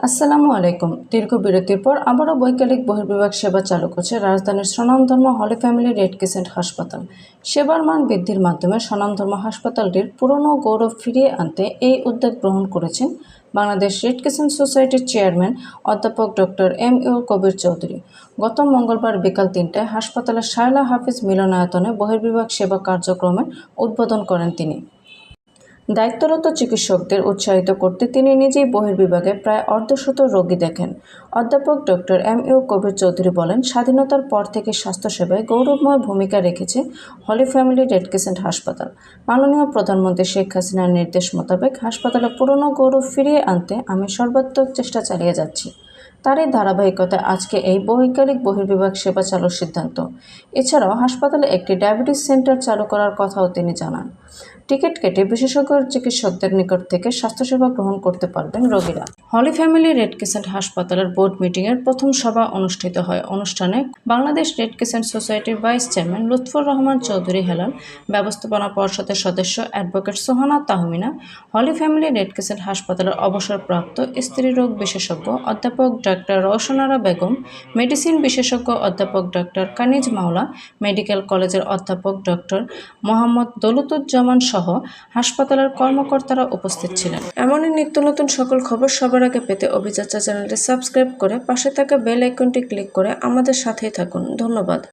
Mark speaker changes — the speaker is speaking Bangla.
Speaker 1: আসসালামু আলাইকুম। দীর্ঘ বিরতির পর আবারও বৈকালিক বহির্বিভাগ সেবা চালু করছে রাজধানীর স্বনামধন্য হলি ফ্যামিলি রেড ক্রিসেন্ট হাসপাতাল। সেবার মান বৃদ্ধির মাধ্যমে স্বনামধন্য হাসপাতালটির পুরনো গৌরব ফিরিয়ে আনতে এই উদ্যোগ গ্রহণ করেছেন বাংলাদেশ রেড ক্রিসেন্ট সোসাইটির চেয়ারম্যান অধ্যাপক ডক্টর এম.ইউ কবির চৌধুরী। গত মঙ্গলবার বিকাল ৩টায় হাসপাতালের শায়লা হাফিজ মিলনায়তনে বহির্বিভাগ সেবা কার্যক্রমের উদ্বোধন করেন তিনি। দায়িত্বরত চিকিৎসকদের উৎসাহিত করতে তিনি নিজেই বহির্বিভাগে প্রায় অর্ধশত রোগী দেখেন। অধ্যাপক ডক্টর এম.ইউ কবির চৌধুরী বলেন, স্বাধীনতার পর থেকে স্বাস্থ্যসেবায় গৌরবময় ভূমিকা রেখেছে হলি ফ্যামিলি রেড ক্রিসেন্ট হাসপাতাল। মাননীয় প্রধানমন্ত্রী শেখ হাসিনার নির্দেশ মোতাবেক হাসপাতালে পুরনো গৌরব ফিরিয়ে আনতে আমি সর্বাত্মক চেষ্টা চালিয়ে যাচ্ছি। তারই ধারাবাহিকতায় আজকে এই বৈকালিক বহির্বিভাগ সেবা চালুর সিদ্ধান্ত। এছাড়াও হাসপাতালে একটি ডায়াবেটিস সেন্টার চালু করার কথাও তিনি জানান। টিকিট কেটে বিশেষজ্ঞ চিকিৎসকদের নিকট থেকে স্বাস্থ্যসেবা গ্রহণ করতে পারবেন রোগীরা। হলি ফ্যামিলি রেড ক্রিসেন্ট হাসপাতালের বোর্ড মিটিংয়ের প্রথম সভা অনুষ্ঠিত হয়। অনুষ্ঠানে বাংলাদেশ রেড ক্রিসেন্ট সোসাইটির ভাইস চেয়ারম্যান লুৎফর রহমান চৌধুরী হেলাল, ব্যবস্থাপনা পর্ষদের সদস্য অ্যাডভোকেট সোহানা তাহমিনা, হলি ফ্যামিলি রেড ক্রিসেন্ট হাসপাতালের অবসরপ্রাপ্ত স্ত্রীরোগ বিশেষজ্ঞ অধ্যাপক ডাক্তার রওশনারা বেগম, মেডিসিন বিশেষজ্ঞ অধ্যাপক ডাক্তার কানিজ মাওলা, মেডিকেল কলেজের অধ্যাপক ডক্টর মোহাম্মদ দৌলতুজ্জামান সহ হাসপাতালের কর্মকর্তারা উপস্থিত ছিলেন। এমনই নিত্য নতুন সকল খবর সবার আগে পেতে অভিযাত্রা চ্যানেলটি সাবস্ক্রাইব করে পাশে থাকা বেল আইকনটি ক্লিক করে আমাদের সাথেই থাকুন। ধন্যবাদ।